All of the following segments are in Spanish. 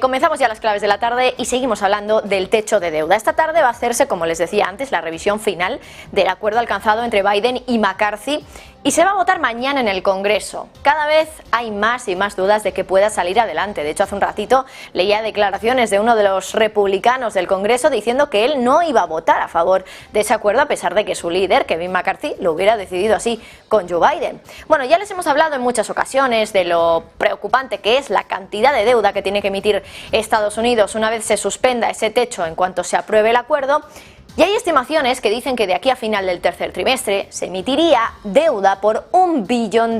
Comenzamos ya las claves de la tarde y seguimos hablando del techo de deuda. Esta tarde va a hacerse, como les decía antes, la revisión final del acuerdo alcanzado entre Biden y McCarthy y se va a votar mañana en el Congreso. Cada vez hay más y más dudas de que pueda salir adelante. De hecho, hace un ratito leía declaraciones de uno de los republicanos del Congreso diciendo que él no iba a votar a favor de ese acuerdo a pesar de que su líder, Kevin McCarthy, lo hubiera decidido así con Joe Biden. Bueno, ya les hemos hablado en muchas ocasiones de lo preocupante que es la cantidad de deuda que tiene que emitir Estados Unidos una vez se suspenda ese techo en cuanto se apruebe el acuerdo. Y hay estimaciones que dicen que de aquí a final del tercer trimestre se emitiría deuda por $1 billón.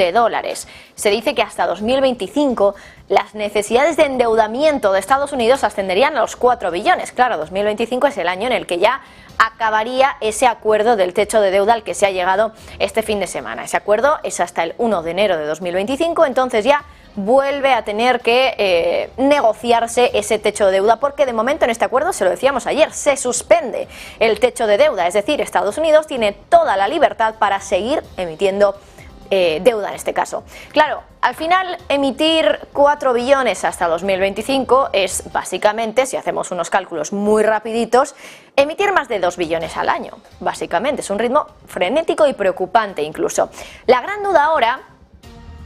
Se dice que hasta 2025 las necesidades de endeudamiento de Estados Unidos ascenderían a los 4 billones. Claro, 2025 es el año en el que ya acabaría ese acuerdo del techo de deuda al que se ha llegado este fin de semana. Ese acuerdo es hasta el 1 de enero de 2025, entonces ya vuelve a tener que negociarse ese techo de deuda, porque de momento en este acuerdo, se lo decíamos ayer, se suspende el techo de deuda, es decir, Estados Unidos tiene toda la libertad para seguir emitiendo deuda en este caso. Claro, al final emitir 4 billones hasta 2025 es básicamente, si hacemos unos cálculos muy rapiditos, emitir más de 2 billones al año, básicamente. Es un ritmo frenético y preocupante incluso. La gran duda ahora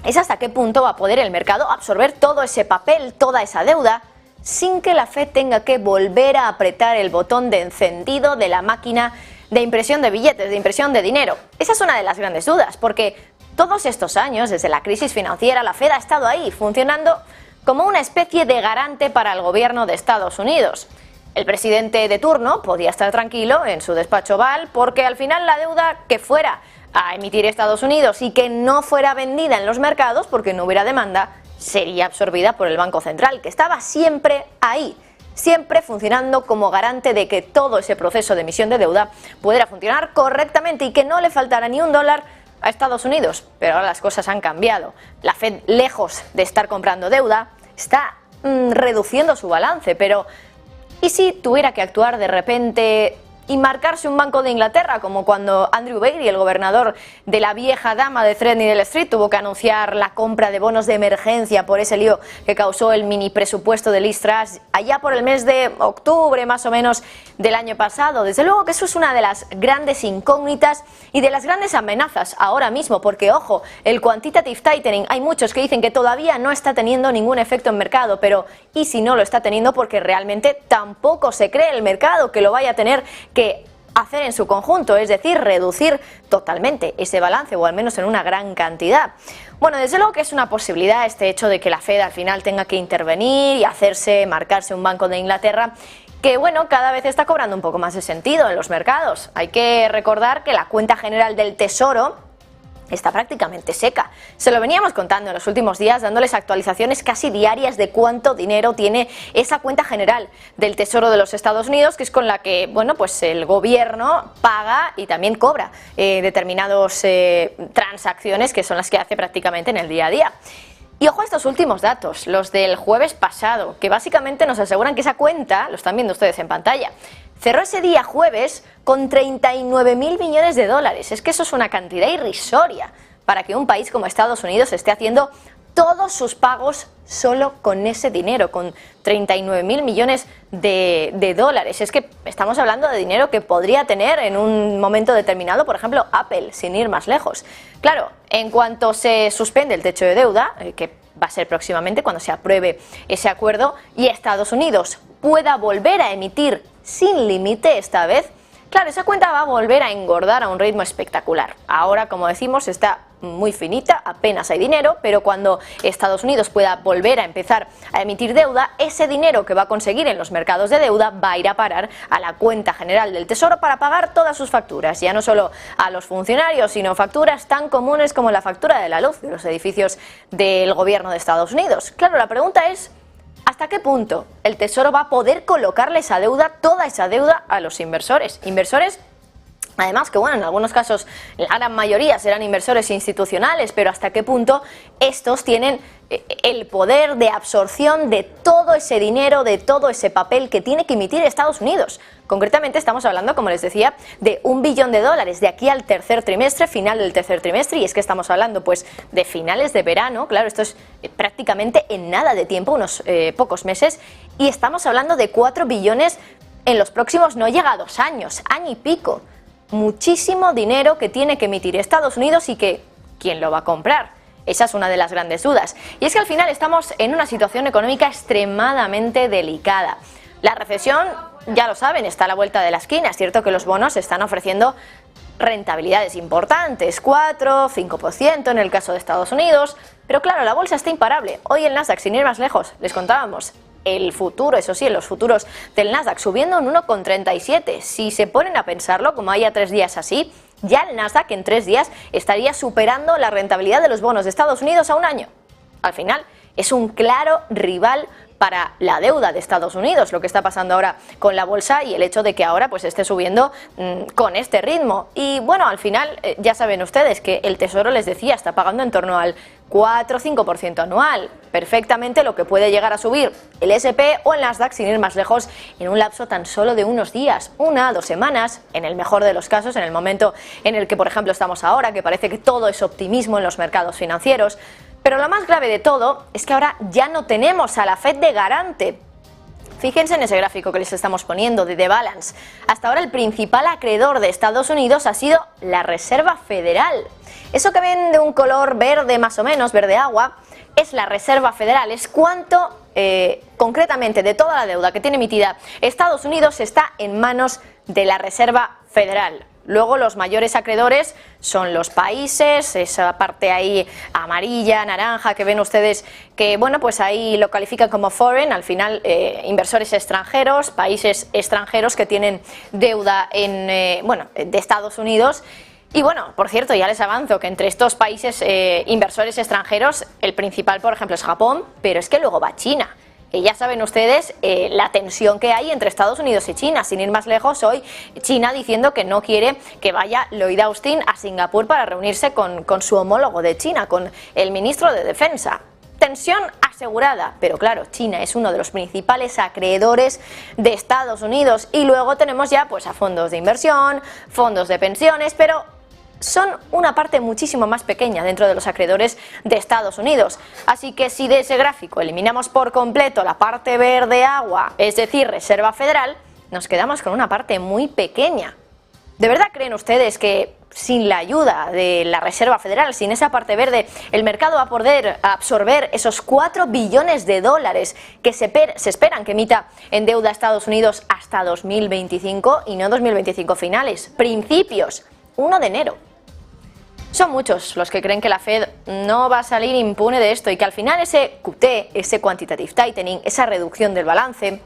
es hasta qué punto va a poder el mercado absorber todo ese papel, toda esa deuda, sin que la Fed tenga que volver a apretar el botón de encendido de la máquina de impresión de billetes, de impresión de dinero. Esa es una de las grandes dudas, porque todos estos años, desde la crisis financiera, la Fed ha estado ahí, funcionando como una especie de garante para el gobierno de Estados Unidos. El presidente de turno podía estar tranquilo en su despacho Oval, porque al final la deuda que fuera a emitir Estados Unidos y que no fuera vendida en los mercados porque no hubiera demanda, sería absorbida por el Banco Central, que estaba siempre ahí, siempre funcionando como garante de que todo ese proceso de emisión de deuda pudiera funcionar correctamente y que no le faltara ni un dólar a Estados Unidos. Pero ahora las cosas han cambiado. La Fed, lejos de estar comprando deuda, está reduciendo su balance. Pero ¿y si tuviera que actuar de repente y marcarse un Banco de Inglaterra, como cuando Andrew Bailey, el gobernador de la vieja dama de Threadneedle Street, tuvo que anunciar la compra de bonos de emergencia por ese lío que causó el mini presupuesto de Liz Truss allá por el mes de octubre más o menos del año pasado? Desde luego que eso es una de las grandes incógnitas y de las grandes amenazas ahora mismo, porque ojo, el quantitative tightening, hay muchos que dicen que todavía no está teniendo ningún efecto en mercado, pero ¿y si no lo está teniendo? Porque realmente tampoco se cree el mercado que lo vaya a tener que hacer en su conjunto, es decir, reducir totalmente ese balance o al menos en una gran cantidad. Bueno, desde luego que es una posibilidad este hecho de que la Fed al final tenga que intervenir y marcarse un Banco de Inglaterra, que bueno, cada vez está cobrando un poco más de sentido en los mercados. Hay que recordar que la cuenta general del Tesoro está prácticamente seca. Se lo veníamos contando en los últimos días, dándoles actualizaciones casi diarias de cuánto dinero tiene esa cuenta general del Tesoro de los Estados Unidos, que es con la que, bueno, pues el gobierno paga y también cobra determinadas transacciones que son las que hace prácticamente en el día a día. Y ojo a estos últimos datos, los del jueves pasado, que básicamente nos aseguran que esa cuenta, lo están viendo ustedes en pantalla, cerró ese día jueves con 39.000 millones de dólares. Es que eso es una cantidad irrisoria para que un país como Estados Unidos esté haciendo todos sus pagos solo con ese dinero, con 39.000 millones de dólares. Es que estamos hablando de dinero que podría tener en un momento determinado, por ejemplo, Apple, sin ir más lejos. Claro, en cuanto se suspende el techo de deuda, que va a ser próximamente cuando se apruebe ese acuerdo, y Estados Unidos pueda volver a emitir sin límite esta vez, claro, esa cuenta va a volver a engordar a un ritmo espectacular. Ahora, como decimos, está muy finita, apenas hay dinero, pero cuando Estados Unidos pueda volver a empezar a emitir deuda, ese dinero que va a conseguir en los mercados de deuda va a ir a parar a la cuenta general del Tesoro para pagar todas sus facturas, ya no solo a los funcionarios, sino facturas tan comunes como la factura de la luz de los edificios del gobierno de Estados Unidos. Claro, la pregunta es: ¿hasta qué punto el Tesoro va a poder colocarle esa deuda, toda esa deuda, a los inversores? Inversores Además que, bueno, en algunos casos la gran mayoría serán inversores institucionales, pero hasta qué punto estos tienen el poder de absorción de todo ese dinero, de todo ese papel que tiene que emitir Estados Unidos. Concretamente estamos hablando, como les decía, de $1 billón de aquí al tercer trimestre, final del tercer trimestre, y es que estamos hablando pues de finales de verano, claro, esto es prácticamente en nada de tiempo, unos pocos meses, y estamos hablando de 4 billones en los próximos, no llega a 2 años, año y pico. Muchísimo dinero que tiene que emitir Estados Unidos y que, ¿quién lo va a comprar? Esa es una de las grandes dudas. Y es que al final estamos en una situación económica extremadamente delicada. La recesión, ya lo saben, está a la vuelta de la esquina. Es cierto que los bonos están ofreciendo rentabilidades importantes, 4, 5% en el caso de Estados Unidos. Pero claro, la bolsa está imparable. Hoy el Nasdaq, sin ir más lejos, les contábamos, el futuro, eso sí, los futuros del Nasdaq subiendo un 1,37. Si se ponen a pensarlo, como haya 3 días así, ya el Nasdaq en 3 días estaría superando la rentabilidad de los bonos de Estados Unidos a un año. Al final, es un claro rival para la deuda de Estados Unidos, lo que está pasando ahora con la bolsa y el hecho de que ahora pues esté subiendo con este ritmo. Y bueno, al final ya saben ustedes que el Tesoro, les decía, está pagando en torno al 4 o 5% anual, perfectamente lo que puede llegar a subir el S&P o el Nasdaq, sin ir más lejos, en un lapso tan solo de unos días, 1 o 2 semanas, en el mejor de los casos, en el momento en el que, por ejemplo, estamos ahora, que parece que todo es optimismo en los mercados financieros. Pero lo más grave de todo es que ahora ya no tenemos a la Fed de garante. Fíjense en ese gráfico que les estamos poniendo de The Balance. Hasta ahora el principal acreedor de Estados Unidos ha sido la Reserva Federal. Eso que ven de un color verde más o menos, verde agua, es la Reserva Federal. Es cuánto concretamente de toda la deuda que tiene emitida Estados Unidos está en manos de la Reserva Federal. Luego los mayores acreedores son los países, esa parte ahí amarilla, naranja que ven ustedes que, bueno, pues ahí lo califican como foreign, al final inversores extranjeros, países extranjeros que tienen deuda en, de Estados Unidos. Y bueno, por cierto, ya les avanzo que entre estos países inversores extranjeros, el principal, por ejemplo, es Japón, pero es que luego va China. Ya saben ustedes la tensión que hay entre Estados Unidos y China. Sin ir más lejos, hoy China diciendo que no quiere que vaya Lloyd Austin a Singapur para reunirse con su homólogo de China, con el ministro de Defensa. Tensión asegurada, pero claro, China es uno de los principales acreedores de Estados Unidos y luego tenemos ya pues a fondos de inversión, fondos de pensiones, pero son una parte muchísimo más pequeña dentro de los acreedores de Estados Unidos. Así que si de ese gráfico eliminamos por completo la parte verde agua, es decir, Reserva Federal, nos quedamos con una parte muy pequeña. ¿De verdad creen ustedes que sin la ayuda de la Reserva Federal, sin esa parte verde, el mercado va a poder absorber esos 4 billones de dólares que se esperan que emita en deuda Estados Unidos hasta 2025 y no 2025 finales, principios, 1 de enero? Son muchos los que creen que la Fed no va a salir impune de esto y que al final ese QT, ese quantitative tightening, esa reducción del balance,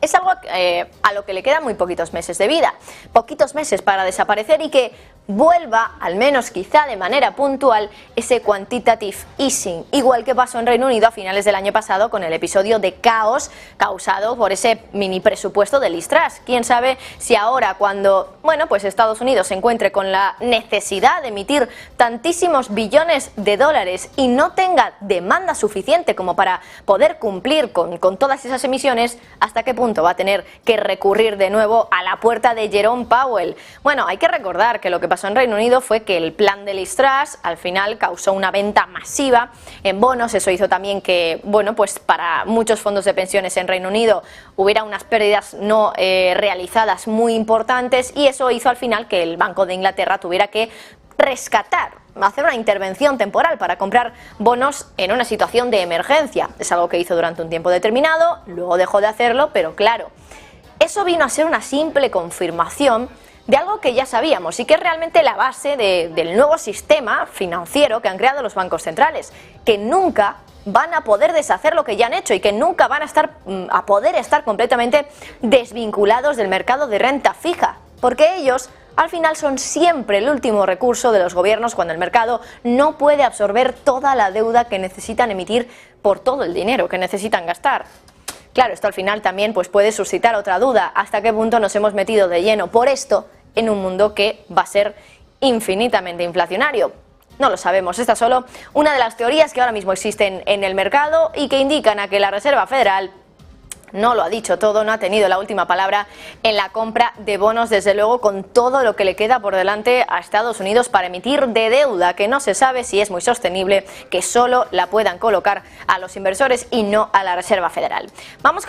es algo a lo que le quedan muy poquitos meses de vida, poquitos meses para desaparecer y que vuelva, al menos quizá de manera puntual, ese quantitative easing, igual que pasó en Reino Unido a finales del año pasado con el episodio de caos causado por ese mini presupuesto de Liz Truss. Quién sabe si ahora, cuando pues Estados Unidos se encuentre con la necesidad de emitir tantísimos billones de dólares y no tenga demanda suficiente como para poder cumplir con todas esas emisiones, hasta qué punto va a tener que recurrir de nuevo a la puerta de Jerome Powell. Bueno, hay que recordar que lo que pasó en Reino Unido fue que el plan de Liz Truss al final causó una venta masiva en bonos. Eso hizo también que, pues para muchos fondos de pensiones en Reino Unido hubiera unas pérdidas no realizadas muy importantes, y eso hizo al final que el Banco de Inglaterra tuviera que rescatar, hacer una intervención temporal para comprar bonos en una situación de emergencia. Es algo que hizo durante un tiempo determinado, luego dejó de hacerlo, pero claro, eso vino a ser una simple confirmación de algo que ya sabíamos y que es realmente la base del nuevo sistema financiero que han creado los bancos centrales, que nunca van a poder deshacer lo que ya han hecho y que nunca van a poder estar completamente desvinculados del mercado de renta fija, porque ellos al final son siempre el último recurso de los gobiernos cuando el mercado no puede absorber toda la deuda que necesitan emitir por todo el dinero que necesitan gastar. Claro, esto al final también puede suscitar otra duda: ¿hasta qué punto nos hemos metido de lleno por esto en un mundo que va a ser infinitamente inflacionario. No lo sabemos, esta es solo una de las teorías que ahora mismo existen en el mercado y que indican a que la Reserva Federal no lo ha dicho todo, no ha tenido la última palabra en la compra de bonos, desde luego con todo lo que le queda por delante a Estados Unidos para emitir de deuda, que no se sabe si es muy sostenible, que solo la puedan colocar a los inversores y no a la Reserva Federal. Vamos